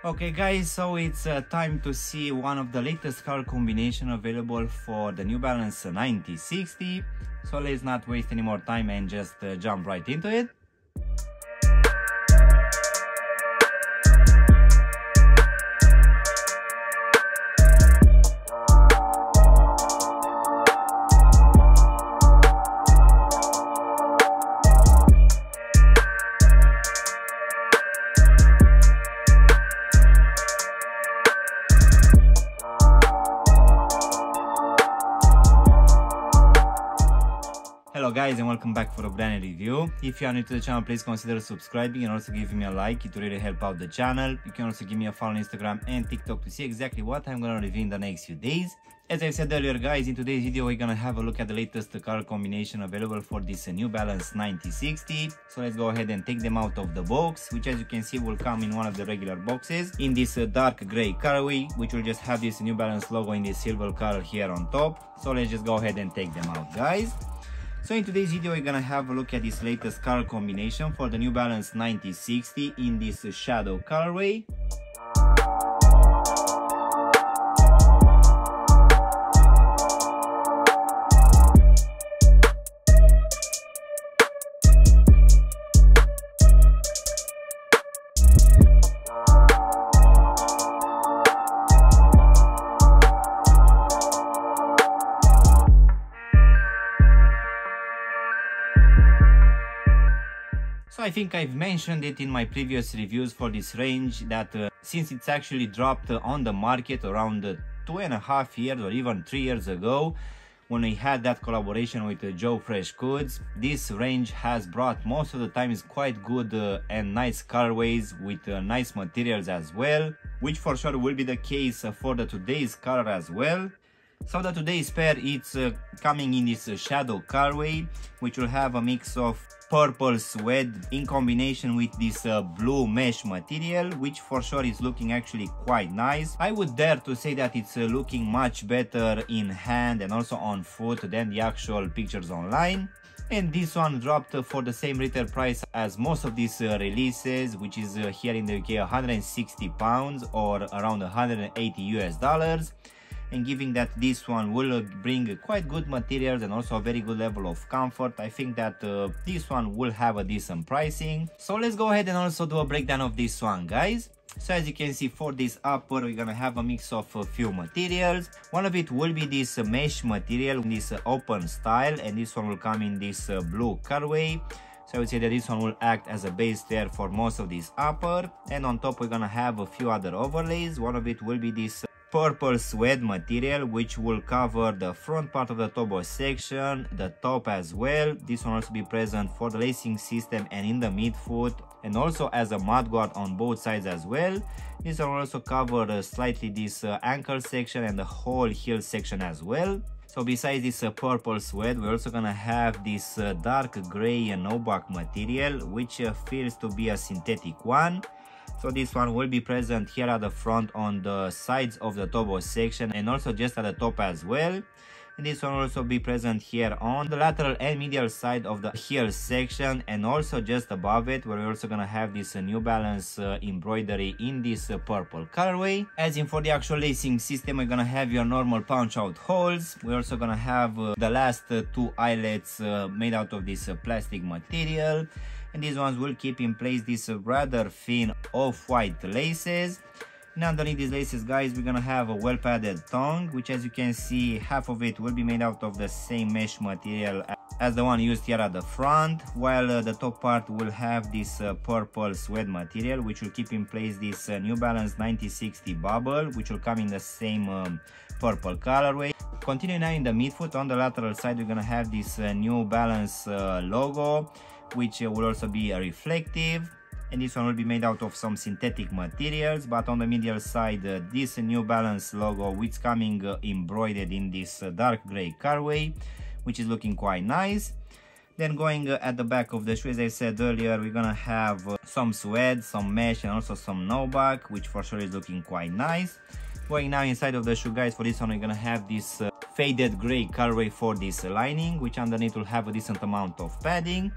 Okay guys, so it's time to see one of the latest color combination available for the New Balance 9060. So let's not waste any more time and just jump right into it. Hello guys and welcome back for a brand new review. If you are new to the channel, please consider subscribing and also giving me a like. It will really help out the channel. You can also give me a follow on Instagram and TikTok to see exactly what I'm gonna review in the next few days. As I said earlier guys, in today's video we're gonna have a look at the latest color combination available for this New Balance 9060. So let's go ahead and take them out of the box, which as you can see will come in one of the regular boxes in this dark gray colorway, which will just have this New Balance logo in this silver color here on top. So let's just go ahead and take them out guys. So in today's video we're gonna have a look at this latest color combination for the New Balance 9060 in this shadow colorway. So I think I've mentioned it in my previous reviews for this range that since it's actually dropped on the market around 2.5 years or even 3 years ago, when we had that collaboration with Joe Freshgoods, this range has brought most of the times quite good and nice colorways with nice materials as well, which for sure will be the case for the today's color as well. So the today's pair, it's coming in this shadow colorway, which will have a mix of purple suede in combination with this blue mesh material, which for sure is looking actually quite nice. I would dare to say that it's looking much better in hand and also on foot than the actual pictures online. And this one dropped for the same retail price as most of these releases, which is here in the UK 160 pounds or around 180 US dollars. And given that this one will bring quite good materials and also a very good level of comfort, I think that this one will have a decent pricing. So let's go ahead and also do a breakdown of this one guys. So as you can see, for this upper we're gonna have a mix of a few materials. One of it will be this mesh material, this open style, and this one will come in this blue colorway. So I would say that this one will act as a base layer for most of this upper, and on top we're gonna have a few other overlays. One of it will be this purple suede material, which will cover the front part of the tobo section, the top as well. This one will also be present for the lacing system and in the midfoot, and also as a mudguard on both sides as well. This one will also cover slightly this ankle section and the whole heel section as well. So besides this purple suede, we're also gonna have this dark gray nubuck material, which feels to be a synthetic one. So this one will be present here at the front on the sides of the tobo section and also just at the top as well. And this one will also be present here on the lateral and medial side of the heel section and also just above it, where we're also gonna have this New Balance embroidery in this purple colorway. As in for the actual lacing system, we're gonna have your normal punch out holes. We're also gonna have the last two eyelets made out of this plastic material. And these ones will keep in place this rather thin off-white laces. And underneath these laces guys, we're gonna have a well padded tongue, which as you can see, half of it will be made out of the same mesh material as the one used here at the front, while the top part will have this purple suede material, which will keep in place this New Balance 9060 bubble, which will come in the same purple colorway. Continuing now in the midfoot, on the lateral side we're gonna have this New Balance logo, which will also be reflective, and this one will be made out of some synthetic materials. But on the medial side, this New Balance logo, which is coming embroidered in this dark gray colorway, which is looking quite nice. Then going at the back of the shoe, as I said earlier, we're gonna have some suede, some mesh, and also some nubuck, which for sure is looking quite nice. Going now inside of the shoe guys, for this one we're gonna have this faded gray colorway for this lining, which underneath will have a decent amount of padding.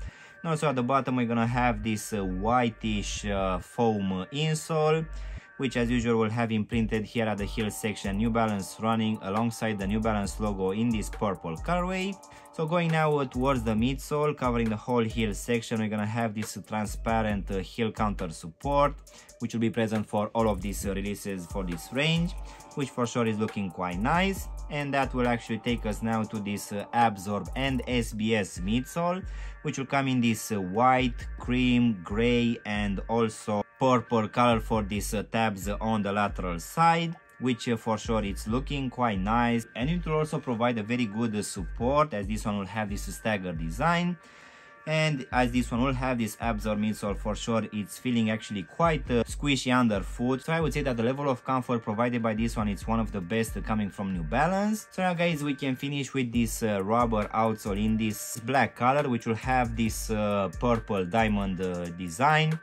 And also at the bottom we're gonna have this whitish foam insole, which as usual will have imprinted here at the heel section New Balance running alongside the New Balance logo in this purple colorway. So going now towards the midsole, covering the whole heel section, we're gonna have this transparent heel counter support, which will be present for all of these releases for this range, which for sure is looking quite nice. And that will actually take us now to this Absorb and SBS midsole, which will come in this white, cream, gray and also purple color for these tabs on the lateral side, which for sure it's looking quite nice, and it will also provide a very good support, as this one will have this stagger design, and as this one will have this Absorb midsole, for sure it's feeling actually quite squishy underfoot. So I would say that the level of comfort provided by this one is one of the best coming from New Balance. So now guys, we can finish with this rubber outsole in this black color, which will have this purple diamond design,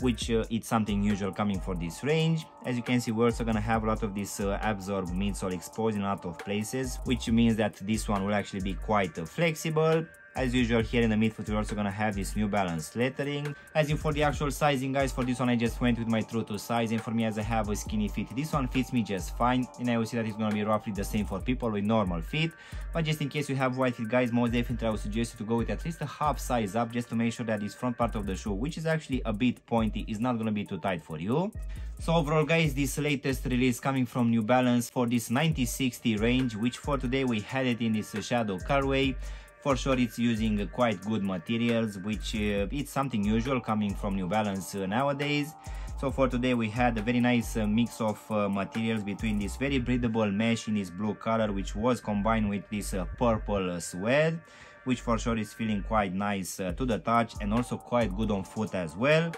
which it's something usual coming for this range. As you can see, we're also gonna have a lot of this Absorb midsole exposed in a lot of places, which means that this one will actually be quite flexible. As usual, here in the midfoot we're also gonna have this New Balance lettering. As in for the actual sizing guys, for this one I just went with my true to size, and for me, as I have a skinny feet, this one fits me just fine, and I will see that it's gonna be roughly the same for people with normal feet. But just in case you have wide feet guys, most definitely I would suggest you to go with at least a half size up, just to make sure that this front part of the shoe, which is actually a bit pointy, is not gonna be too tight for you. So overall guys, this latest release coming from New Balance for this 9060 range, which for today we had it in this shadow colorway. For sure it's using quite good materials, which it's something usual coming from New Balance nowadays. So for today we had a very nice mix of materials between this very breathable mesh in this blue color, which was combined with this purple suede, which for sure is feeling quite nice to the touch and also quite good on foot as well.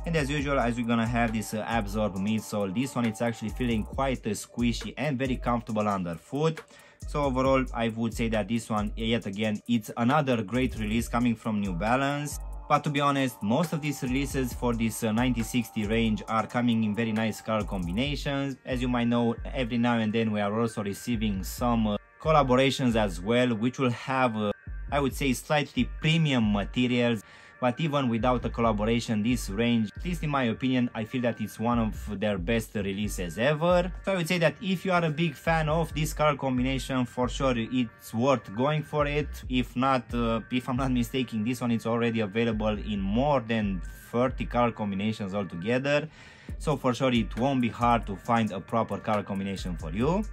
And as usual, as we're gonna have this Absorb midsole, this one it's actually feeling quite squishy and very comfortable underfoot. So overall, I would say that this one, yet again, it's another great release coming from New Balance. But to be honest, most of these releases for this 9060 range are coming in very nice color combinations. As you might know, every now and then we are also receiving some collaborations as well, which will have, I would say, slightly premium materials. But even without a collaboration, this range, at least in my opinion, I feel that it's one of their best releases ever. So I would say that if you are a big fan of this color combination, for sure it's worth going for it. If not, if I'm not mistaken, this one is already available in more than 30 color combinations altogether. So for sure it won't be hard to find a proper color combination for you.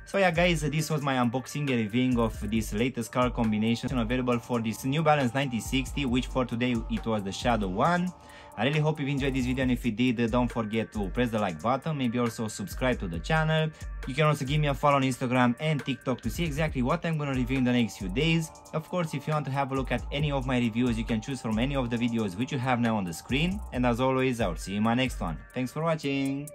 So yeah guys, this was my unboxing and reviewing of this latest color combination available for this New Balance 9060, which for today it was the Shadow one. I really hope you enjoyed this video, and if you did, don't forget to press the like button, maybe also subscribe to the channel. You can also give me a follow on Instagram and TikTok to see exactly what I'm gonna review in the next few days. Of course, if you want to have a look at any of my reviews, you can choose from any of the videos which you have now on the screen. And as always, I'll see you in my next one. Thanks for watching!